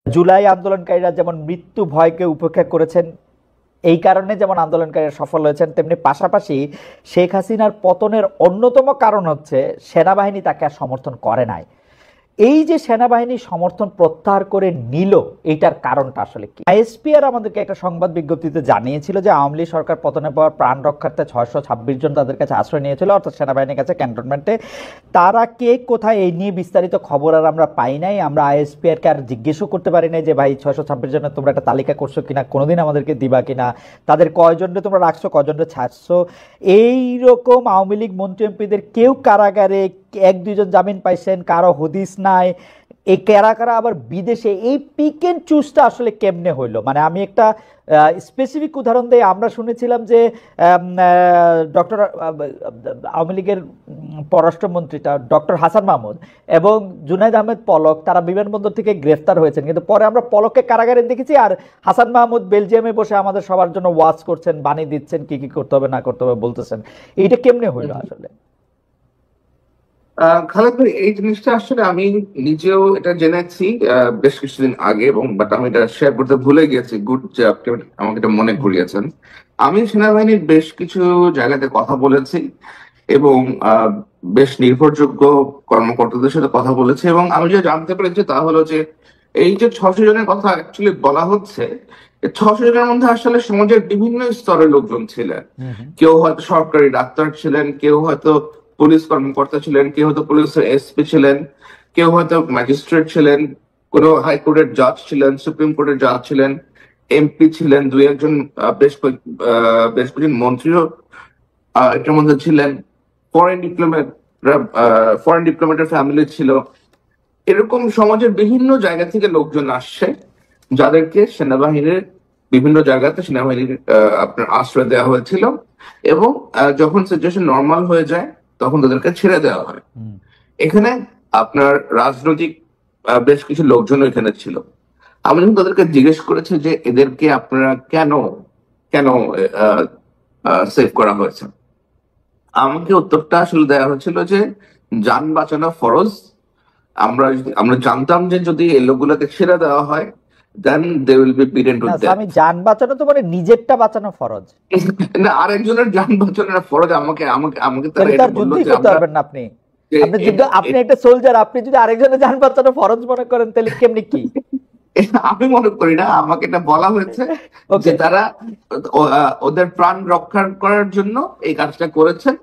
জুলাই আন্দোলনকারীরা যেমন মৃত্যু ভয়কে উপেক্ষা করেছেন, এই কারণে যেমন আন্দোলনকারীরা সফল হয়েছেন, তেমনি পাশাপাশি শেখ হাসিনার পতনের অন্যতম কারণ হচ্ছে সেনাবাহিনী তাকে আর সমর্থন করে নাই। এই যে সেনাবাহিনী সমর্থন প্রত্যাহার করে নিল, এইটার কারণটা আসলে কি? আইএসপিআর আমাদেরকে একটা সংবাদ বিজ্ঞপ্তিতে জানিয়েছিল যে আওয়ামী লীগ সরকার পতনের পর প্রাণ রক্ষার্থে 626 জন তাদের কাছে আশ্রয় নিয়েছিল, অর্থাৎ সেনাবাহিনীর কাছে ক্যান্টনমেন্টে। তারা কে কোথায়, এই নিয়ে বিস্তারিত খবর আর আমরা পাই নাই। আমরা আইএসপিআরকে আর জিজ্ঞেসও করতে পারি নাই যে ভাই 626 জনের তোমরা একটা তালিকা করছো কিনা, কোনোদিন আমাদেরকে দিবা কিনা, তাদের কয়জনকে তোমরা রাখছো, কয়জনকে ছাড়ছো। এইরকম আওয়ামী লীগ মন্ত্রী এমপিদের কেউ কারাগারে, এক দুইজন জামিন পাইছেন, কারো হদিস নাই। এই কারা কারা আবার বিদেশে, এই পিক এন্ড চুজটা আসলে কেমনে হইলো? মানে আমি একটা স্পেসিফিক উদাহরণ দিই। আমরা শুনেছিলাম যে ডক্টর আওয়ামী লীগের পররাষ্ট্রমন্ত্রীটা ডক্টর হাসান মাহমুদ এবং জুনাইদ আহমেদ পলক তারা বিমানবন্দর থেকে গ্রেফতার হয়েছেন, কিন্তু পরে আমরা পলককে কারাগারে দেখেছি, আর হাসান মাহমুদ বেলজিয়ামে বসে আমাদের সবার জন্য ওয়াচ করছেন, বাণী দিচ্ছেন, কি কি করতে হবে না করতে হবে বলতেছেন। এইটা কেমনে হইলো আসলে? খালেদ ভাই, এই জিনিসটা আসলে আমি নিজেও এটা জেনেছি বেশ কিছুদিন আগে, এবং বাট আমি এটা শেয়ার করতে ভুলে গেছি। গুড যে আপনি আমাকে এটা মনে করিয়েছেন। আমি সেনাবাহিনীর বেশ কিছু জায়গাতে কথা বলেছি এবং বেশ নির্ভরযোগ্য কর্মকর্তাদের সাথে কথা বলেছি, এবং আমি যে জানতে পেরেছি তা হলো যে এই যে 600 জনের কথা অ্যাকচুয়ালি বলা হচ্ছে, 600 জনের মধ্যে আসলে সমাজের বিভিন্ন স্তরের লোকজন ছিলেন। কেউ হয়তো সরকারি ডাক্তার ছিলেন, কেউ হয়তো পুলিশ কর্মকর্তা ছিলেন, কেউ হয়তো পুলিশের এসপি ছিলেন, কেউ হয়তো ম্যাজিস্ট্রেট ছিলেন, কোনো হাইকোর্টের জাজ ছিলেন, সুপ্রিম কোর্টের জাজ ছিলেন, এমপি ছিলেন, দুই একজন বেশ কয়েকজন মন্ত্রীও এটার মধ্যে ছিলেন, ফরেন ডিপ্লোমেট ফরেন ডিপ্লোমেটের ফ্যামিলি ছিল। এরকম সমাজের বিভিন্ন জায়গা থেকে লোকজন আসছে, যাদেরকে সেনাবাহিনীর বিভিন্ন জায়গাতে সেনাবাহিনীর আপনার আশ্রয় দেওয়া হয়েছিল, এবং যখন সিচুয়েশন নর্মাল হয়ে যায় তখন তাদেরকে ছেড়ে দেওয়া হয়। এখানে আপনার রাজনৈতিক বেশ কিছু লোকজন এখানে ছিল। আমি যখন তাদেরকে জিজ্ঞেস করেছি যে এদেরকে আপনারা কেন কেন সেভ করা হয়েছে, আমাকে উত্তরটা আসলে দেওয়া হয়েছিল যে যান বাঁচানো ফরজ। আমরা জানতাম যে যদি এই লোকগুলোকে ছেড়ে দেওয়া হয় then they will be beaten to death. আমি যান বাঁচানো তো মানে নিজেরটা বাঁচানো ফরজ না, আরেকজনের যান বাঁচানোর ফরজ। আমাকে আমাকে আমাকে তারা তাহলে এটা তার বললো যুদ্ধই যে করতে আমরা পারবেন না আপনি। আপনি একটা সোলজার, আপনি যদি আরেকজনের যান বাঁচানো ফরজ মনে করেন তাহলে কেমনি কি? আমি মনে করি না, আমাকে এটা বলা হয়েছে যে তারা ওদের প্রাণ রক্ষা করার জন্য এই কাজটা করেছেন,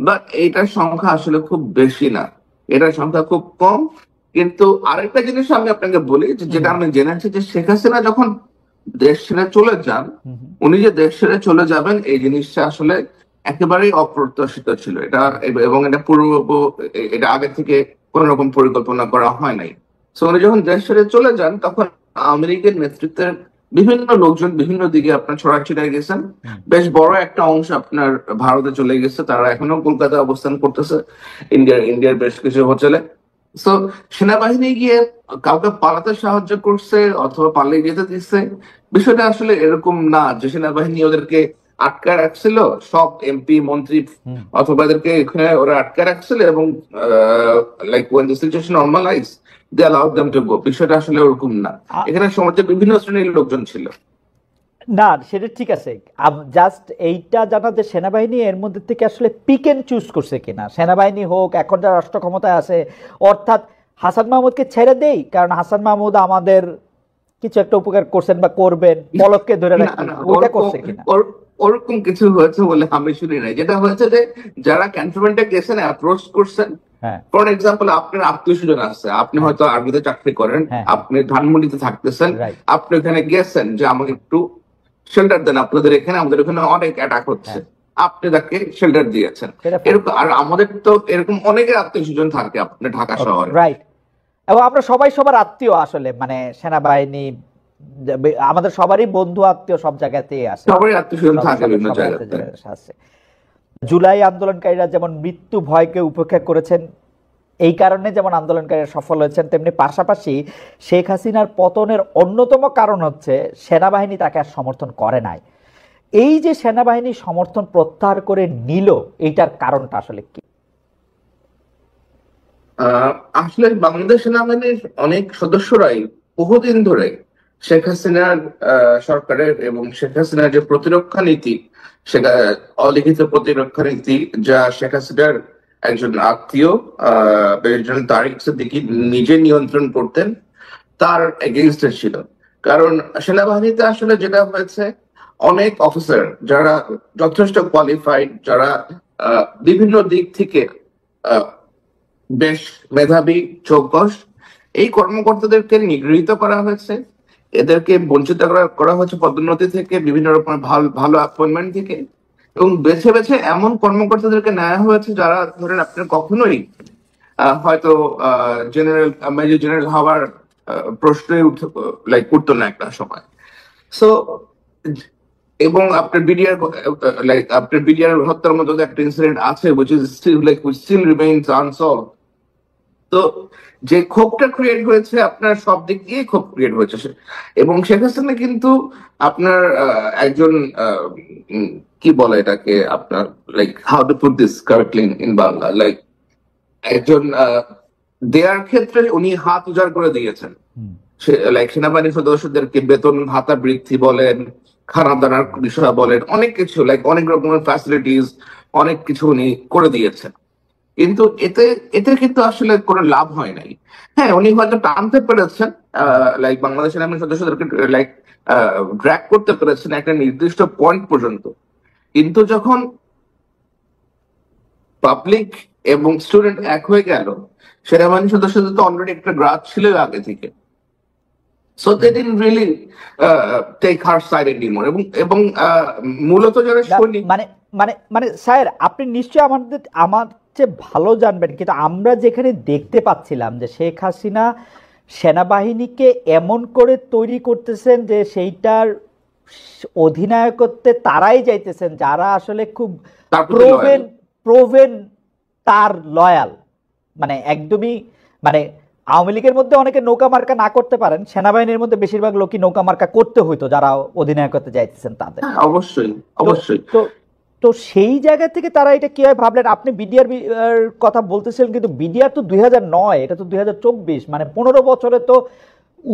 বাট এইটার সংখ্যা আসলে খুব বেশি না, এটার সংখ্যা খুব কম। কিন্তু আরেকটা জিনিস আমি আপনাকে বলি, যেটা আমি জেনেছি যে শেখ হাসিনা যখন দেশ ছেড়ে চলে যান, উনি যে দেশ ছেড়ে চলে যাবেন এই জিনিসটা আসলে একেবারেই অপ্রত্যাশিত ছিল। এটা এবং এটা আগে থেকে কোন রকম পরিকল্পনা করা হয় নাই। তো উনি যখন দেশ ছেড়ে চলে যান তখন আওয়ামী লীগের নেতৃত্বের বিভিন্ন লোকজন বিভিন্ন দিকে আপনার ছড়াছিড়ে গেছেন। বেশ বড় একটা অংশ আপনার ভারতে চলে গেছে, তারা এখনো কলকাতায় অবস্থান করতেছে, ইন্ডিয়ার বেশ কিছু হোটেলে। তো সেনাবাহিনী গিয়ে কাউকে পালাতে সাহায্য করছে অথবা পালিয়ে যেতে দিচ্ছে, বিষয়টা আসলে এরকম না যে সেনাবাহিনী ওদেরকে আটকায় রাখছিল, সব এমপি মন্ত্রী অথবা এদেরকে এখানে ওরা আটকায় রাখছিল, এবং like when the situation normalise they allowed them to go. বিষয়টা আসলে ওরকম না, এখানে সমাজের বিভিন্ন শ্রেণীর লোকজন ছিল। না, সেটা ঠিক আছে। জাস্ট এইটা জানা যে সেনাবাহিনী এর মধ্যে থেকে আসলে পিক এন্ড চুজ করছে কিনা। সেনাবাহিনী হোক, এখন যারা রাষ্ট্র ক্ষমতায় আছে, অর্থাৎ হাসান মাহমুদকে ছেড়ে দেই কারণ হাসান মাহমুদ আমাদের কিছু একটা উপকার করছেন বা করবেন, পলককে ধরে রাখি, ওইটা করছে কিনা? ওরকম কিছু হয়েছে বলে আমি শুনি নাই। যেটা হয়েছে যে যারা ক্যান্টনমেন্টে গেছেন, অ্যাপ্রোচ করছেন, ফর এক্সাম্পল আপনার আত্মীয় স্বজন আছে, আপনি হয়তো আর্মিতে চাকরি করেন, আপনি ধানমন্ডিতে থাকতেছেন, আপনি ওখানে গেছেন যে আমাকে একটু শেল্টার দেন, আপনাদের এখানে আমাদের ওখানে অনেক অ্যাটাক হচ্ছে, আপনি তাকে শেল্টার দিয়েছেন। এরকম আর আমাদের তো এরকম অনেকের আত্মীয় স্বজন থাকে আপনার ঢাকা শহরে, রাইট? এবং আমরা সবাই সবার আত্মীয়, আসলে মানে সেনাবাহিনী আমাদের সবারই বন্ধু আত্মীয়, সব জায়গাতেই আছে, সবারই আত্মীয় স্বজন থাকে বিভিন্ন জায়গাতে। জুলাই আন্দোলনকারীরা যেমন মৃত্যু ভয়কে উপেক্ষা করেছেন, এই কারণে যেমন আন্দোলনকারীরা সফল হয়েছেন, তেমনি পাশাপাশি শেখ হাসিনার পতনের অন্যতম কারণ হচ্ছে সেনাবাহিনী তাকে আর সমর্থন করে নাই। এই যে সেনাবাহিনী সমর্থন প্রত্যাহার করে নিল, এইটার কারণটা আসলে কি? আসলে বাংলাদেশ সেনাবাহিনীর অনেক সদস্যরাই বহুদিন ধরে শেখ হাসিনার সরকারের এবং শেখ হাসিনার যে প্রতিরক্ষা নীতি, সেটা অলিখিত প্রতিরক্ষা নীতি, যা শেখ হাসিনার একজন আত্মীয় একজন তারিক সিদ্দিকী নিজে নিয়ন্ত্রণ করতেন, তার এগেইনস্টে ছিল। কারণ সেনাবাহিনীতে আসলে যেটা হয়েছে, অনেক অফিসার যারা যথেষ্ট কোয়ালিফাইড, যারা বিভিন্ন দিক থেকে আহ, বেশ মেধাবী, চৌকস, এই কর্মকর্তাদেরকে নিগৃহীত করা হয়েছে, এদেরকে বঞ্চিত করা হয়েছে পদোন্নতি থেকে, বিভিন্ন রকমের ভালো ভালো অ্যাপয়েন্টমেন্ট থেকে, এবং বেছে বেছে এমন কর্মকর্তাদেরকে নেওয়া হয়েছে যারা ধরেন আপনার কখনোই হয়তো জেনারেল, মেজর জেনারেল হওয়ার প্রশ্নই উঠতো না একটা সময়। সো এবং আপনার বিডিআর, আপনার বিডিআর হত্যার মতো একটা ইনসিডেন্ট আছে which is still remains unsolved। তো যে ক্ষোভটা ক্রিয়েট হয়েছে, আপনার সব দিক দিয়ে ক্ষোভ ক্রিয়েট হয়েছে এবং শেখ হাসিনা কিন্তু আপনার একজন কি বলে এটাকে, আপনার how to put this correctly in Bangla, একজন দেয়ার ক্ষেত্রে উনি হাত উজাড় করে দিয়েছেন। সেনাবাহিনীর সদস্যদেরকে বেতন ভাতা বৃদ্ধি বলেন, খানা দানার বিষয় বলেন, অনেক কিছু অনেক রকমের ফ্যাসিলিটিস, অনেক কিছু উনি করে দিয়েছেন। কিন্তু এতে এতে কিন্তু আসলে কোনো লাভ হয় নাই। হ্যাঁ, উনি হয়তো টানতে পেরেছেন, বাংলাদেশ সেনাবাহিনীর সদস্যদেরকে ড্র্যাগ করতে পেরেছেন একটা নির্দিষ্ট পয়েন্ট পর্যন্ত, কিন্তু যখন পাবলিক এবং স্টুডেন্ট এক হয়ে গেল, সেনাবাহিনী সদস্যদের তো অলরেডি একটা গ্রাজ ছিল আগে থেকে, so they didn't really take her side anymore. এবং মূলত যারা সৈনিক, মানে মানে মানে স্যার, আপনি নিশ্চয়ই আমার চেয়ে ভালো জানবেন, কিন্তু আমরা যেখানে দেখতে পাচ্ছিলাম যে শেখ হাসিনা সেনাবাহিনীকে এমন করে তৈরি করতেছেন যে সেইটার অধিনায়কত্বে তারাই যাইতেছেন যারা আসলে খুব প্রোভেন তার লয়াল, মানে একদমই, মানে আওয়ামী লীগের মধ্যে অনেকে নৌকা মার্কা না করতে পারেন, সেনাবাহিনীর মধ্যে বেশিরভাগ লোকই নৌকা মার্কা করতে হইতো যারা অধিনায়কত্বে যাইতেছেন তাদের। অবশ্যই অবশ্যই। তো সেই জায়গা থেকে তারা এটা কিভাবে ভাবলেন? আপনি বিডিআর কথা বলতেছিলেন, কিন্তু বিডিআর তো 2009, এটা তো 2024, মানে 15 বছরে তো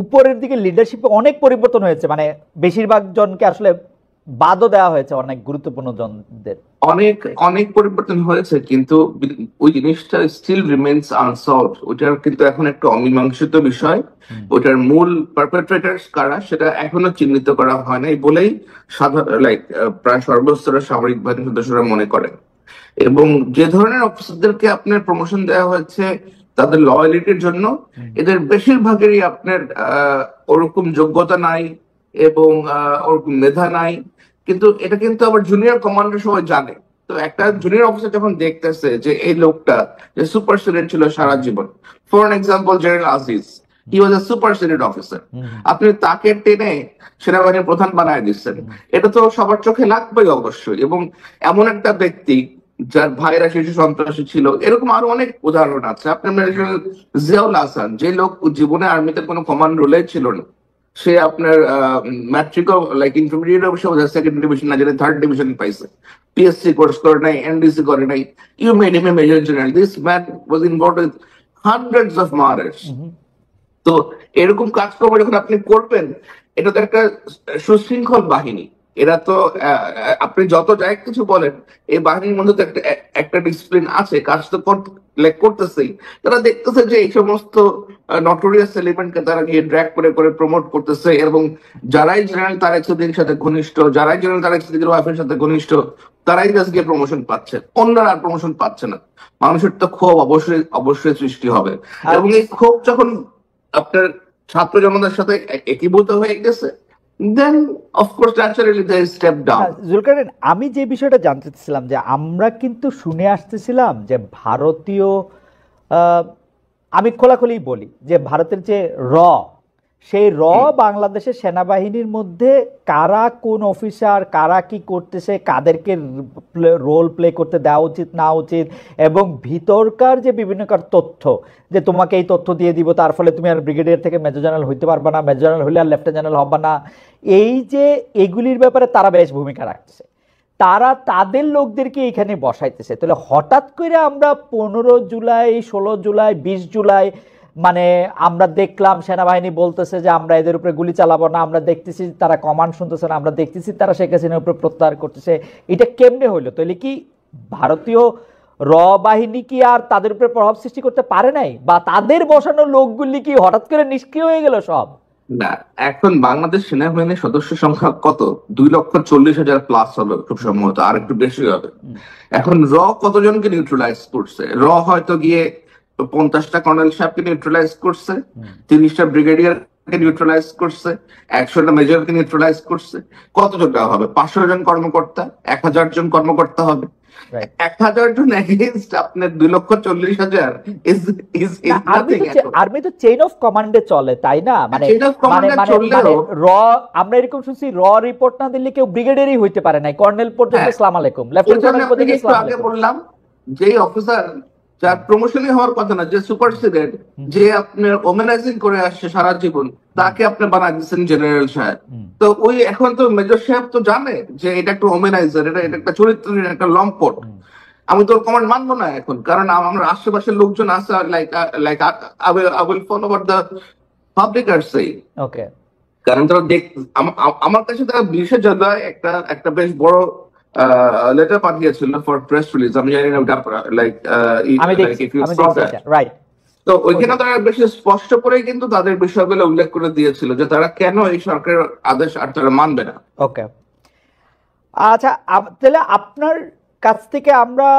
উপরের দিকে লিডারশিপে অনেক পরিবর্তন হয়েছে, মানে বেশিরভাগ জনকে আসলে বাদও দেওয়া হয়েছে, অনেক গুরুত্বপূর্ণ জনদের। অনেক অনেক পরিবর্তন হয়েছে, কিন্তু ওই জিনিসটা স্টিল রিমেইনস আনসলভড। ওটার কিন্তু এখন একটা অমীমাংসিত বিষয়। ওটার মূল পারপেট্রেটরস কারা সেটা এখনো চিহ্নিত করা হয় নাই বলেই প্রায় সর্বস্তরের সামরিক বাহিনীর সদস্যরা মনে করেন। এবং যে ধরনের অফিসারদেরকে আপনার প্রমোশন দেওয়া হয়েছে তাদের লয়ালিটির জন্য, এদের বেশিরভাগেরই আপনার ওরকম যোগ্যতা নাই এবং ওরকম মেধা নাই। কিন্তু এটা কিন্তু আবার জুনিয়র কমান্ডার সবাই জানে। তো একটা জুনিয়র অফিসার যখন দেখতেছে যে এই লোকটা যে সুপার সিনিয়র ছিল সারা জীবন, for example general Aziz, he was a super senior officer, আপনি তাকে টেনে সেনাবাহিনীর প্রধান বানায় দিচ্ছেন, এটা তো সবার চোখে লাগবে অবশ্যই। এবং এমন একটা ব্যক্তি যার ভাইরা শিশু সন্ত্রাসী ছিল, এরকম আরো অনেক উদাহরণ আছে। আপনার জিয়াউল হাসান, যে লোক জীবনে আর্মিতে কোনো কমান্ড রোলে ছিল না, সে আপনার ম্যাট্রিকও ইন্টারমিডিয়েট অবশ্যই সেকেন্ড ডিভিশন না জানি থার্ড ডিভিশন পাইছে, পিএসসি কোর্স করে নাই, এনডিসি করে নাই, you made him a major general. This man was involved with hundreds of murders. তো এরকম কাজকর্ম যখন আপনি করবেন, এটা তো একটা সুশৃঙ্খল বাহিনী। এরা তো আপনি যত যাই কিছু বলেন, এই বাহিনীর মধ্যে তো একটা ডিসিপ্লিন আছে, কাজ তো করতেছেই। তারা দেখতেছে যে এই সমস্ত নটোরিয়াস এলিমেন্টকে তারা গিয়ে ড্র্যাগ করে করে প্রমোট করতেছে, এবং যারাই জেনারেল তারেক সিদ্দিকীর সাথে ঘনিষ্ঠ, যারাই জেনারেল তারেক সিদ্দিকীর ওয়াইফের সাথে ঘনিষ্ঠ, তারাই কাছে গিয়ে প্রমোশন পাচ্ছে, অন্যরা আর প্রমোশন পাচ্ছে না। মানুষের তো ক্ষোভ অবশ্যই অবশ্যই সৃষ্টি হবে, এবং এই ক্ষোভ যখন আপনার ছাত্র জনতার সাথে একীভূত হয়ে গেছে, then of course naturally they step down. Zulkarnain, আমি যে বিষয়টা জানতে চাচ্ছিলাম যে আমরা কিন্তু শুনে আসতেছিলাম যে ভারতীয়, আমি খোলাখুলি বলি যে ভারতের যে সেই বাংলাদেশের সেনাবাহিনীর মধ্যে কারা কোন অফিসার, কারা কি করতেছে, কাদেরকে রোল প্লে করতে দেওয়া উচিত না উচিত, এবং ভিতরকার যে বিভিন্ন তথ্য, যে তোমাকে এই তথ্য দিয়ে দিব তার ফলে তুমি আর ব্রিগেডিয়ার থেকে মেজর জেনারেল হইতে পারবে না, মেজর জেনারেল হলে আর লেফটেন্যান্ট জেনারেল হবে না, এই যে এগুলির ব্যাপারে তারা বেশ ভূমিকা রাখতেছে, তারা তাদের লোকদেরকে এখানে বসাইতেছে। তাহলে হঠাৎ করে আমরা 15 জুলাই, 16 জুলাই, 20 জুলাই মানে আমরা দেখলাম সেনাবাহিনী বলতেছে যে আমরা এদের উপরে গুলি চালাবো না, আমরা দেখতেছি তারা কমান্ড শুনতেছে না, আমরা দেখতেছি তারা শেখ হাসিনার উপরে প্রত্যাহার করতেছে। এটা কেমনে হইলো? তাহলে কি ভারতীয় র বাহিনী কি আর তাদের উপরে প্রভাব সৃষ্টি করতে পারে নাই, বা তাদের বসানো লোকগুলি কি হঠাৎ করে নিষ্ক্রিয় হয়ে গেল সব? না, এখন বাংলাদেশ সেনাবাহিনীর সদস্য সংখ্যা কত? 2,40,000 প্লাস হবে খুব সম্ভবত, আর একটু বেশি হবে। এখন র কতজনকে নিউট্রালাইজ করছে? র হয়তো গিয়ে 50টা কর্নেল সাহেবকে নিউট্রালাইজ করছে, 30টা ব্রিগেডিয়ারকে নিউট্রালাইজ করছে, 100টা মেজরকে নিউট্রালাইজ করছে। কতজন হবে? 500 জন কর্মকর্তা, 1000 জন কর্মকর্তা হবে। 1000 জন এগেইনস্ট আপনার 2,40,000 আর্মি তো চেইন অফ কমান্ডে চলে, তাই না? মানে চেইন অফ কমান্ডে চললেও র, আমরা এরকম শুনছি র রিপোর্ট না দিলে কেউ ব্রিগেডিয়ারই হইতে পারে নাই, কর্নেল পর্যন্ত আসসালামু আলাইকুম, লেফটেন্যান্ট কর্নেল পর্যন্ত একটু আগে বললাম যে অফিসার যার প্রমোশনই হওয়ার কথা না, যে সুপারসিডেড, যে আপনার ওমেনাইজিং করে আসছে সারা জীবন, তাকে আপনি বানাই দিচ্ছেন জেনারেল সাহেব। তো ওই এখন তো মেজর সাহেব তো জানে যে এটা একটা ওমেনাইজার, এটা একটা চরিত্রহীন একটা লম্পট। আমি তোর কমান্ড মানবো না এখন, কারণ আমার আশেপাশের লোকজন আছে, like I will follow what the public are saying. Okay, কারণ তারা আমার কাছে তারা 20 জুলাই একটা বেশ বড় লেটার পাঠিয়েছিল ফর প্রেস রিলিজ। আমি জানি না ওটা লাইক আমি দেখছি রাইট। তো ওইখানে তারা বেশি স্পষ্ট করে কিন্তু তাদের বিষয়গুলো উল্লেখ করে দিয়েছিল যে তারা কেন এই সরকারের আদেশ আর তারা মানবে না। ওকে, আচ্ছা, তাহলে আপনার কাছ থেকে আমরা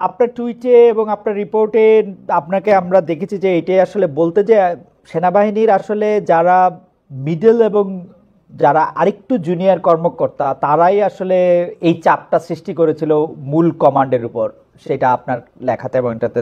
আপনার টুইটে এবং আপনার রিপোর্টে আপনাকে আমরা দেখেছি যে এটাই আসলে বলতে যে সেনাবাহিনীর আসলে যারা মিডল এবং যারা আরেকটু জুনিয়র কর্মকর্তা তারাই আসলে এই চাপটা সৃষ্টি করেছিল মূল কমান্ডের উপর, সেটা আপনার লেখাতে এবং এটাতে